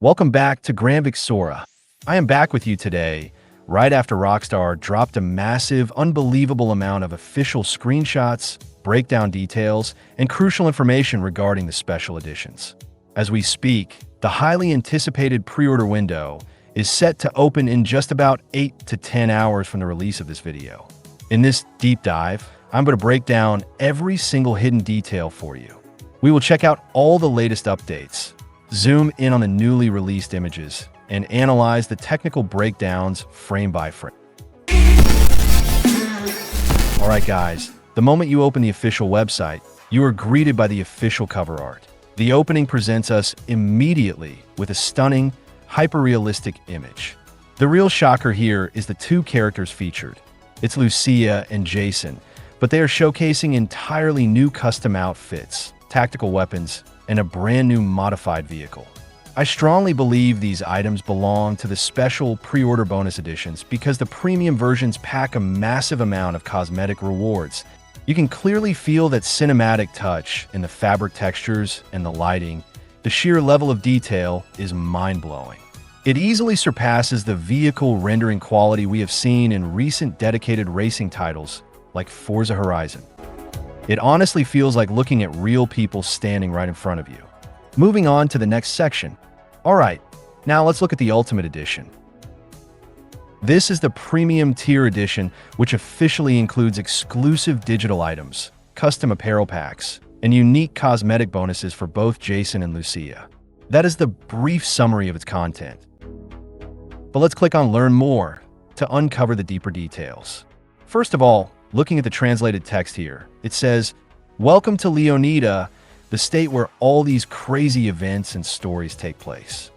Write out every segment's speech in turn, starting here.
Welcome back to Grand Vixora. I am back with you today, right after Rockstar dropped a massive, unbelievable amount of official screenshots, breakdown details, and crucial information regarding the special editions. As we speak, the highly anticipated pre-order window is set to open in just about 8 to 10 hours from the release of this video. In this deep dive, I'm going to break down every single hidden detail for you. We will check out all the latest updates, zoom in on the newly released images, and analyze the technical breakdowns frame by frame. Alright guys, the moment you open the official website, you are greeted by the official cover art. The opening presents us immediately with a stunning, hyper-realistic image. The real shocker here is the two characters featured. It's Lucia and Jason, but they are showcasing entirely new custom outfits, tactical weapons, and a brand new modified vehicle. I strongly believe these items belong to the special pre-order bonus editions because the premium versions pack a massive amount of cosmetic rewards. You can clearly feel that cinematic touch in the fabric textures and the lighting. The sheer level of detail is mind-blowing. It easily surpasses the vehicle rendering quality we have seen in recent dedicated racing titles like Forza Horizon. It honestly feels like looking at real people standing right in front of you. Moving on to the next section. Alright, now let's look at the Ultimate Edition. This is the Premium Tier Edition, which officially includes exclusive digital items, custom apparel packs, and unique cosmetic bonuses for both Jason and Lucia. That is the brief summary of its content. But let's click on Learn More to uncover the deeper details. First of all, looking at the translated text here, it says, "Welcome to Leonida, the state where all these crazy events and stories take place."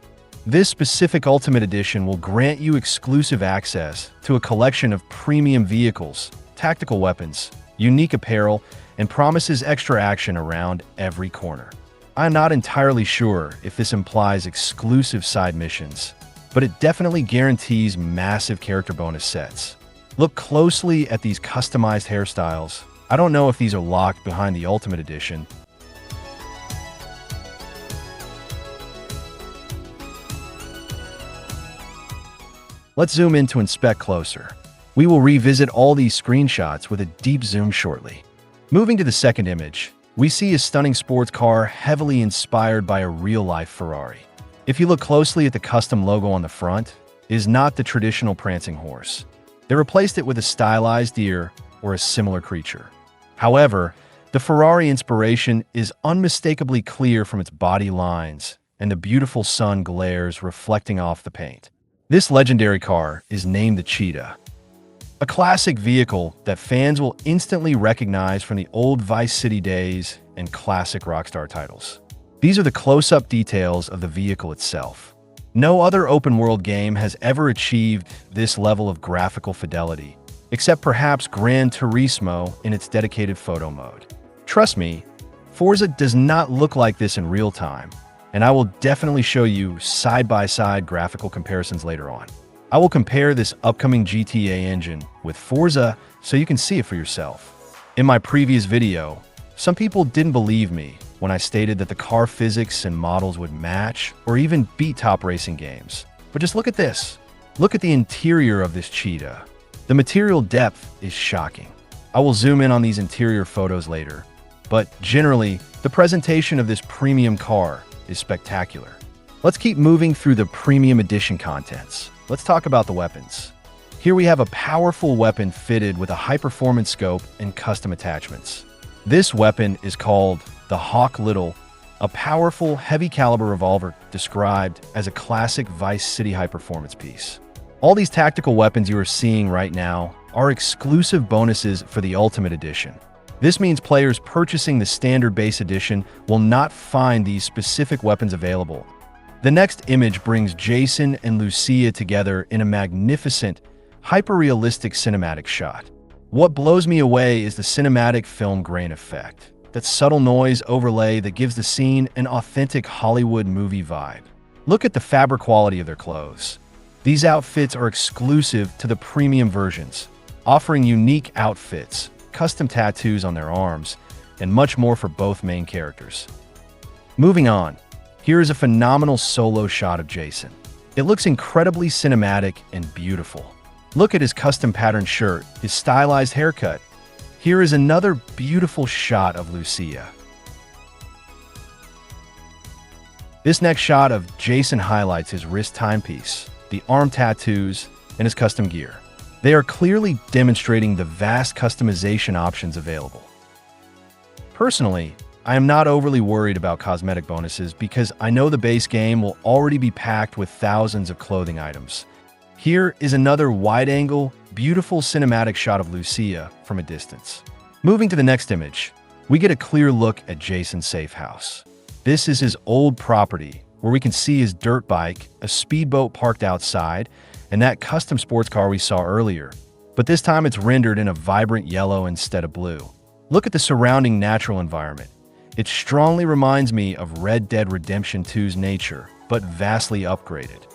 This specific Ultimate Edition will grant you exclusive access to a collection of premium vehicles, tactical weapons, unique apparel, and promises extra action around every corner. I'm not entirely sure if this implies exclusive side missions, but it definitely guarantees massive character bonus sets. Look closely at these customized hairstyles. I don't know if these are locked behind the Ultimate Edition. Let's zoom in to inspect closer. We will revisit all these screenshots with a deep zoom shortly. Moving to the second image, we see a stunning sports car heavily inspired by a real-life Ferrari. If you look closely at the custom logo on the front, it is not the traditional prancing horse. They replaced it with a stylized deer or a similar creature. However, the Ferrari inspiration is unmistakably clear from its body lines and the beautiful sun glares reflecting off the paint. This legendary car is named the Cheetah, a classic vehicle that fans will instantly recognize from the old Vice City days and classic Rockstar titles. These are the close-up details of the vehicle itself. No other open-world game has ever achieved this level of graphical fidelity, except perhaps Gran Turismo in its dedicated photo mode. Trust me, Forza does not look like this in real time, and I will definitely show you side-by-side graphical comparisons later on. I will compare this upcoming GTA engine with Forza so you can see it for yourself. In my previous video, some people didn't believe me when I stated that the car physics and models would match or even beat top racing games. But just look at this. Look at the interior of this Cheetah. The material depth is shocking. I will zoom in on these interior photos later, but generally, the presentation of this premium car is spectacular. Let's keep moving through the premium edition contents. Let's talk about the weapons. Here we have a powerful weapon fitted with a high-performance scope and custom attachments. This weapon is called the Hawk Little, a powerful, heavy-caliber revolver described as a classic Vice City high-performance piece. All these tactical weapons you are seeing right now are exclusive bonuses for the Ultimate Edition. This means players purchasing the standard base edition will not find these specific weapons available. The next image brings Jason and Lucia together in a magnificent, hyper-realistic cinematic shot. What blows me away is the cinematic film grain effect. That subtle noise overlay that gives the scene an authentic Hollywood movie vibe. Look at the fabric quality of their clothes. These outfits are exclusive to the premium versions, offering unique outfits, custom tattoos on their arms, and much more for both main characters. Moving on, Here is a phenomenal solo shot of Jason. It looks incredibly cinematic and beautiful. Look at his custom patterned shirt, his stylized haircut. Here is another beautiful shot of Lucia. This next shot of Jason highlights his wrist timepiece, the arm tattoos, and his custom gear. They are clearly demonstrating the vast customization options available. Personally, I am not overly worried about cosmetic bonuses because I know the base game will already be packed with thousands of clothing items. Here is another wide-angle, beautiful cinematic shot of Lucia from a distance. Moving to the next image, we get a clear look at Jason's safe house. This is his old property, where we can see his dirt bike, a speedboat parked outside, and that custom sports car we saw earlier. But this time it's rendered in a vibrant yellow instead of blue. Look at the surrounding natural environment. It strongly reminds me of Red Dead Redemption 2's nature, but vastly upgraded.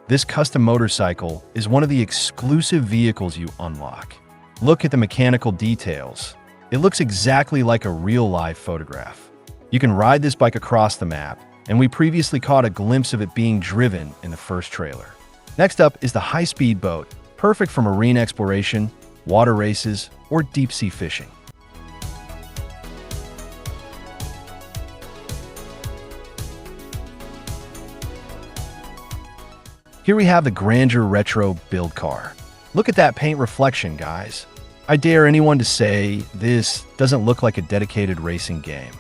This custom motorcycle is one of the exclusive vehicles you unlock. Look at the mechanical details. It looks exactly like a real-life photograph. You can ride this bike across the map, and we previously caught a glimpse of it being driven in the first trailer. Next up is the high-speed boat, perfect for marine exploration, water races, or deep-sea fishing. Here we have the Grandeur Retro build car. Look at that paint reflection, guys. I dare anyone to say this doesn't look like a dedicated racing game.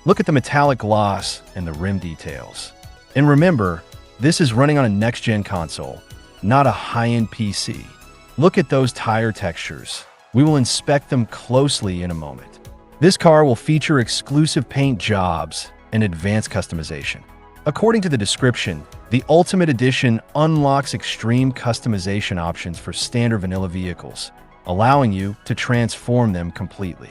Look at the metallic gloss and the rim details. And remember, this is running on a next-gen console, not a high-end PC. Look at those tire textures. We will inspect them closely in a moment. This car will feature exclusive paint jobs and advanced customization. According to the description, the Ultimate Edition unlocks extreme customization options for standard vanilla vehicles, allowing you to transform them completely.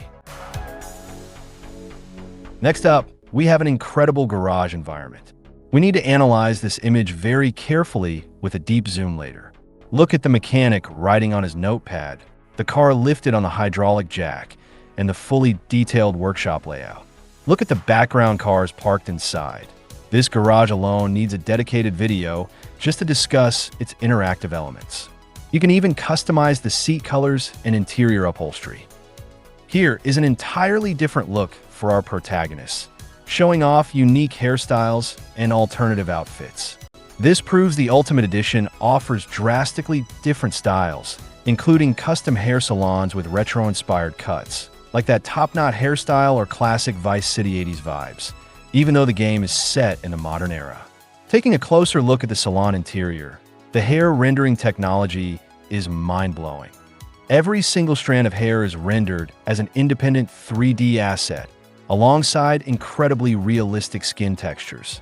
Next up, we have an incredible garage environment. We need to analyze this image very carefully with a deep zoom later. Look at the mechanic writing on his notepad, the car lifted on the hydraulic jack, and the fully detailed workshop layout. Look at the background cars parked inside. This garage alone needs a dedicated video just to discuss its interactive elements. You can even customize the seat colors and interior upholstery. Here is an entirely different look for our protagonists, showing off unique hairstyles and alternative outfits. This proves the Ultimate Edition offers drastically different styles, including custom hair salons with retro-inspired cuts, like that top-knot hairstyle or classic Vice City 80s vibes, even though the game is set in the modern era. Taking a closer look at the salon interior, the hair rendering technology is mind-blowing. Every single strand of hair is rendered as an independent 3D asset, alongside incredibly realistic skin textures.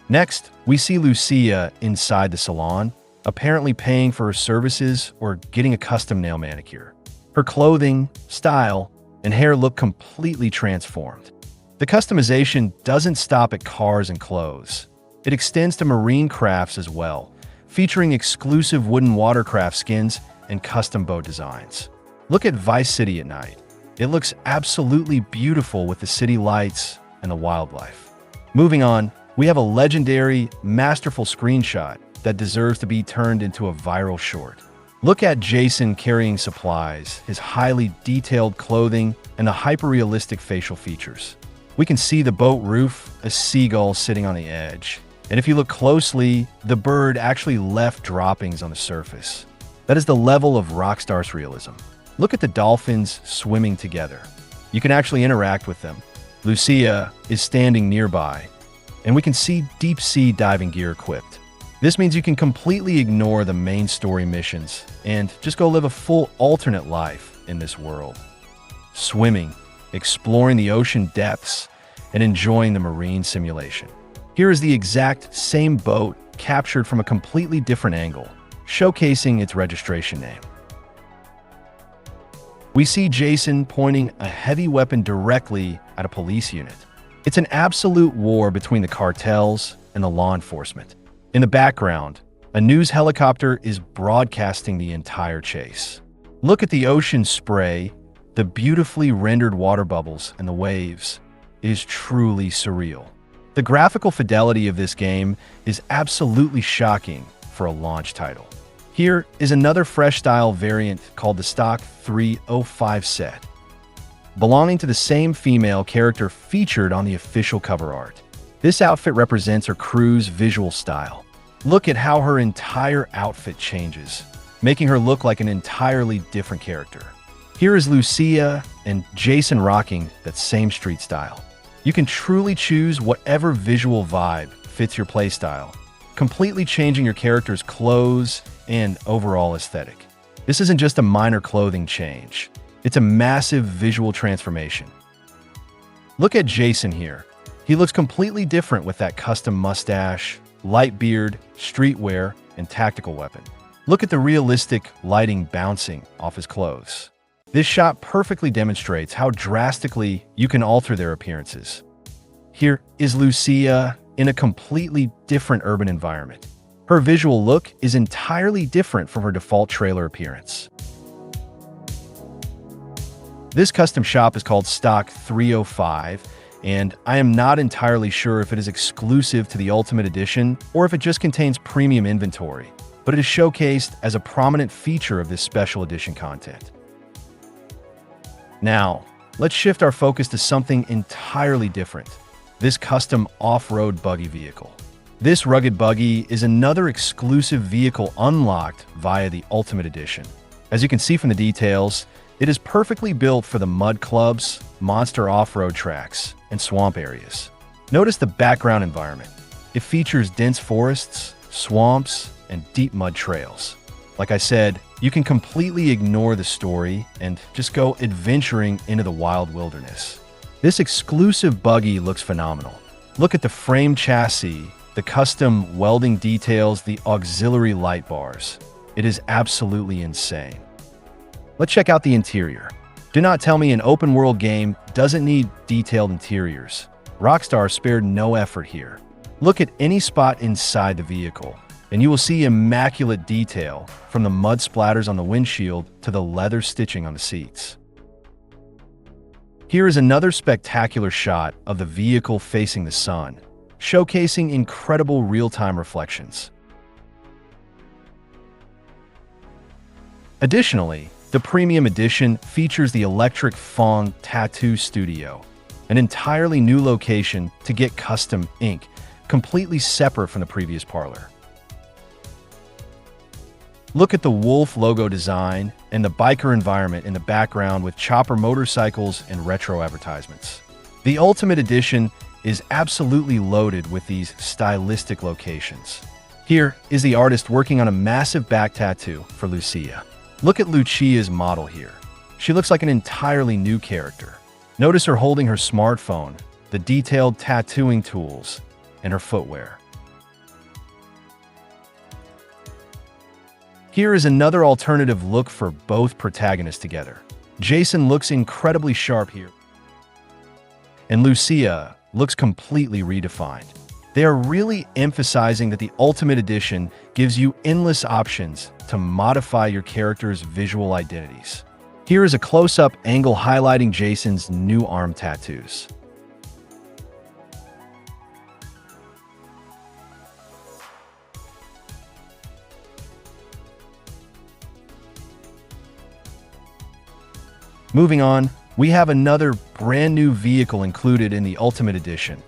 Next, we see Lucia inside the salon, apparently paying for her services or getting a custom nail manicure. Her clothing, style, and hair look completely transformed. The customization doesn't stop at cars and clothes. It extends to marine crafts as well, featuring exclusive wooden watercraft skins and custom boat designs. Look at Vice City at night. It looks absolutely beautiful with the city lights and the wildlife. Moving on, we have a legendary, masterful screenshot that deserves to be turned into a viral short. Look at Jason carrying supplies, his highly detailed clothing, and the hyper-realistic facial features. We can see the boat roof, a seagull sitting on the edge. And if you look closely, the bird actually left droppings on the surface. That is the level of Rockstar's realism. Look at the dolphins swimming together. You can actually interact with them. Lucia is standing nearby, and we can see deep-sea diving gear equipped. This means you can completely ignore the main story missions and just go live a full alternate life in this world. Swimming, exploring the ocean depths, and enjoying the marine simulation. Here is the exact same boat captured from a completely different angle, showcasing its registration name. We see Jason pointing a heavy weapon directly at a police unit. It's an absolute war between the cartels and the law enforcement. In the background, a news helicopter is broadcasting the entire chase. Look at the ocean spray, the beautifully rendered water bubbles, and the waves. It is truly surreal. The graphical fidelity of this game is absolutely shocking for a launch title. Here is another fresh style variant called the Stock 305 set, belonging to the same female character featured on the official cover art. This outfit represents her crew's visual style. Look at how her entire outfit changes, making her look like an entirely different character. Here is Lucia and Jason rocking that same street style. You can truly choose whatever visual vibe fits your playstyle, completely changing your character's clothes and overall aesthetic. This isn't just a minor clothing change. It's a massive visual transformation. Look at Jason here. He looks completely different with that custom mustache, light beard, streetwear, and tactical weapon. Look at the realistic lighting bouncing off his clothes. This shot perfectly demonstrates how drastically you can alter their appearances. Here is Lucia in a completely different urban environment. Her visual look is entirely different from her default trailer appearance. This custom shop is called Stock 305, and I am not entirely sure if it is exclusive to the Ultimate Edition or if it just contains premium inventory, but it is showcased as a prominent feature of this special edition content. Now, let's shift our focus to something entirely different, this custom off-road buggy vehicle. This rugged buggy is another exclusive vehicle unlocked via the Ultimate Edition. As you can see from the details, it is perfectly built for the mud clubs, monster off-road tracks, and swamp areas. Notice the background environment. It features dense forests, swamps, and deep mud trails. Like I said, you can completely ignore the story and just go adventuring into the wild wilderness. This exclusive buggy looks phenomenal. Look at the frame chassis, the custom welding details, the auxiliary light bars. It is absolutely insane. Let's check out the interior. Do not tell me an open-world game doesn't need detailed interiors. Rockstar spared no effort here. Look at any spot inside the vehicle, and you will see immaculate detail from the mud splatters on the windshield to the leather stitching on the seats. Here is another spectacular shot of the vehicle facing the sun, showcasing incredible real-time reflections. Additionally, the Premium Edition features the Electric Fong Tattoo Studio, an entirely new location to get custom ink, completely separate from the previous parlor. Look at the Wolf logo design and the biker environment in the background with chopper motorcycles and retro advertisements. The Ultimate Edition is absolutely loaded with these stylistic locations. Here is the artist working on a massive back tattoo for Lucia. Look at Lucia's model here. She looks like an entirely new character. Notice her holding her smartphone, the detailed tattooing tools, and her footwear. Here is another alternative look for both protagonists together. Jason looks incredibly sharp here, and Lucia looks completely redefined. They are really emphasizing that the Ultimate Edition gives you endless options to modify your character's visual identities. Here is a close-up angle highlighting Jason's new arm tattoos. Moving on, we have another brand new vehicle included in the Ultimate Edition.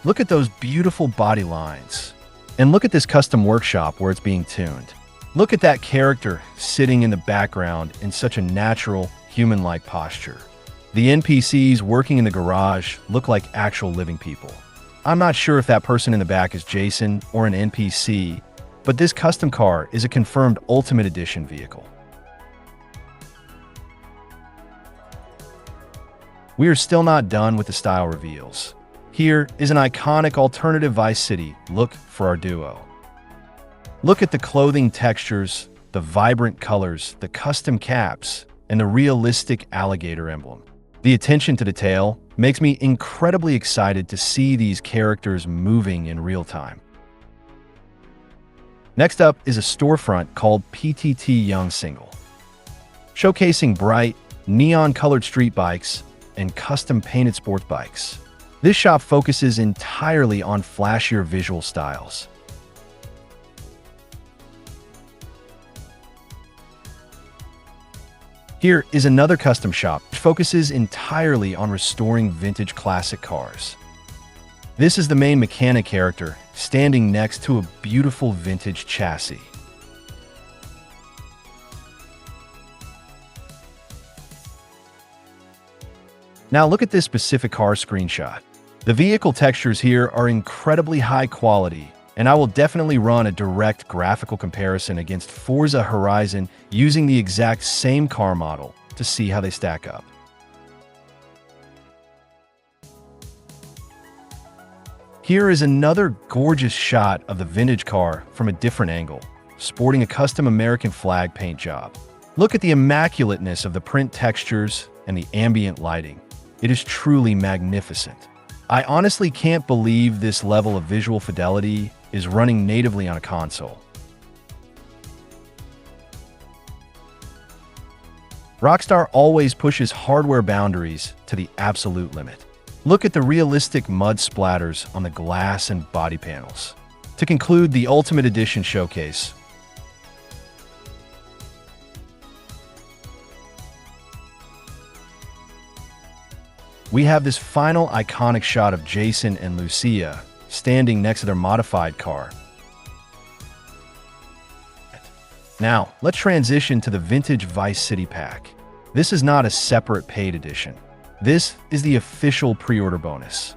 Look at those beautiful body lines. And look at this custom workshop where it's being tuned. Look at that character sitting in the background in such a natural, human-like posture. The NPCs working in the garage look like actual living people. I'm not sure if that person in the back is Jason or an NPC, but this custom car is a confirmed Ultimate Edition vehicle. We are still not done with the style reveals. Here is an iconic alternative Vice City look for our duo. Look at the clothing textures, the vibrant colors, the custom caps, and the realistic alligator emblem. The attention to detail makes me incredibly excited to see these characters moving in real time. Next up is a storefront called PTT Young Single, showcasing bright, neon-colored street bikes, and custom-painted sport bikes. This shop focuses entirely on flashier visual styles. Here is another custom shop which focuses entirely on restoring vintage classic cars. This is the main mechanic character standing next to a beautiful vintage chassis. Now look at this specific car screenshot. The vehicle textures here are incredibly high quality, and I will definitely run a direct graphical comparison against Forza Horizon using the exact same car model to see how they stack up. Here is another gorgeous shot of the vintage car from a different angle, sporting a custom American flag paint job. Look at the immaculateness of the print textures and the ambient lighting. It is truly magnificent. I honestly can't believe this level of visual fidelity is running natively on a console. Rockstar always pushes hardware boundaries to the absolute limit. Look at the realistic mud splatters on the glass and body panels. To conclude the Ultimate Edition showcase, we have this final iconic shot of Jason and Lucia standing next to their modified car. Now, let's transition to the Vintage Vice City pack. This is not a separate paid edition. This is the official pre-order bonus.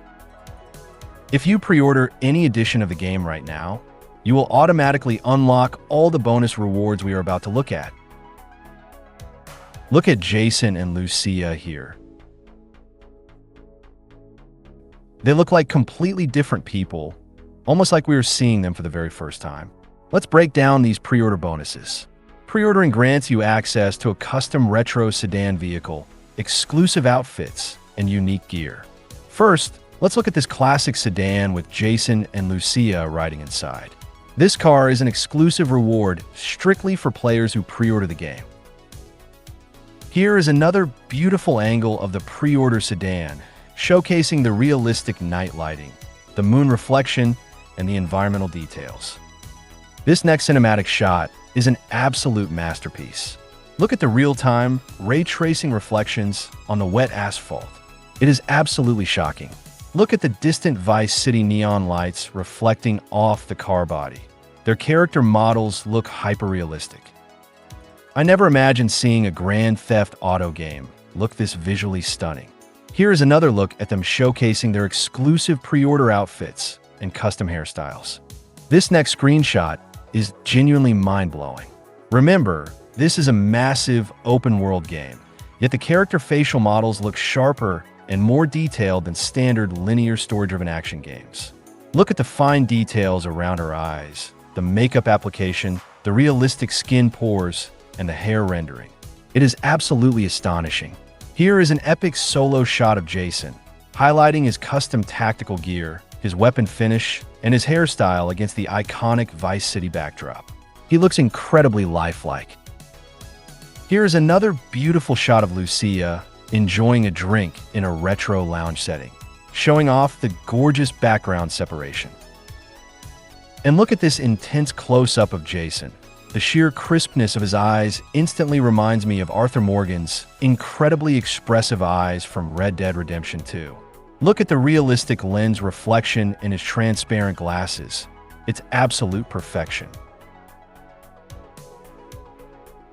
If you pre-order any edition of the game right now, you will automatically unlock all the bonus rewards we are about to look at. Look at Jason and Lucia here. They look like completely different people, almost like we were seeing them for the very first time. Let's break down these pre-order bonuses. Pre-ordering grants you access to a custom retro sedan vehicle, exclusive outfits, and unique gear. First, let's look at this classic sedan with Jason and Lucia riding inside. This car is an exclusive reward strictly for players who pre-order the game. Here is another beautiful angle of the pre-order sedan, showcasing the realistic night lighting, the moon reflection, and the environmental details. This next cinematic shot is an absolute masterpiece. Look at the real-time, ray tracing reflections on the wet asphalt. It is absolutely shocking. Look at the distant Vice City neon lights reflecting off the car body. Their character models look hyper-realistic. I never imagined seeing a Grand Theft Auto game look this visually stunning. Here is another look at them showcasing their exclusive pre-order outfits and custom hairstyles. This next screenshot is genuinely mind-blowing. Remember, this is a massive open-world game, yet the character facial models look sharper and more detailed than standard linear story-driven action games. Look at the fine details around her eyes, the makeup application, the realistic skin pores, and the hair rendering. It is absolutely astonishing. Here is an epic solo shot of Jason, highlighting his custom tactical gear, his weapon finish, and his hairstyle against the iconic Vice City backdrop. He looks incredibly lifelike. Here is another beautiful shot of Lucia enjoying a drink in a retro lounge setting, showing off the gorgeous background separation. And look at this intense close-up of Jason. The sheer crispness of his eyes instantly reminds me of Arthur Morgan's incredibly expressive eyes from Red Dead Redemption 2. Look at the realistic lens reflection in his transparent glasses. It's absolute perfection.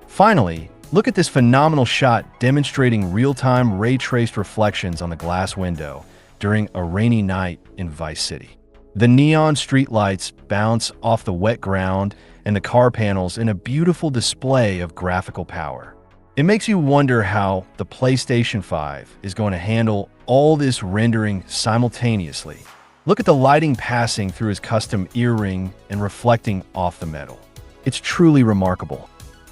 Finally, look at this phenomenal shot demonstrating real-time ray-traced reflections on the glass window during a rainy night in Vice City. The neon streetlights bounce off the wet ground and the car panels in a beautiful display of graphical power. It makes you wonder how the PlayStation 5 is going to handle all this rendering simultaneously. Look at the lighting passing through his custom earring and reflecting off the metal. It's truly remarkable.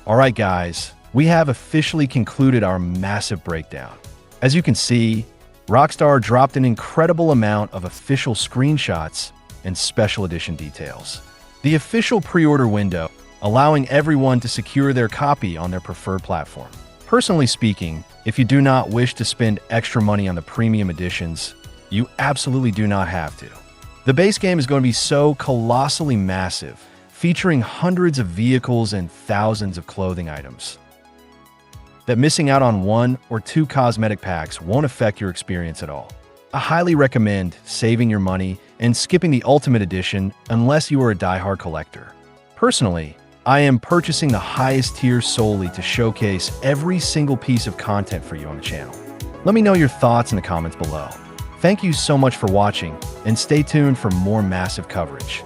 Alright guys, we have officially concluded our massive breakdown. As you can see, Rockstar dropped an incredible amount of official screenshots and special edition details. The official pre-order window, allowing everyone to secure their copy on their preferred platform. Personally speaking, if you do not wish to spend extra money on the premium editions, you absolutely do not have to. The base game is going to be so colossally massive, featuring hundreds of vehicles and thousands of clothing items, that missing out on one or two cosmetic packs won't affect your experience at all. I highly recommend saving your money and skipping the Ultimate Edition unless you are a diehard collector. Personally, I am purchasing the highest tier solely to showcase every single piece of content for you on the channel. Let me know your thoughts in the comments below. Thank you so much for watching, and stay tuned for more massive coverage.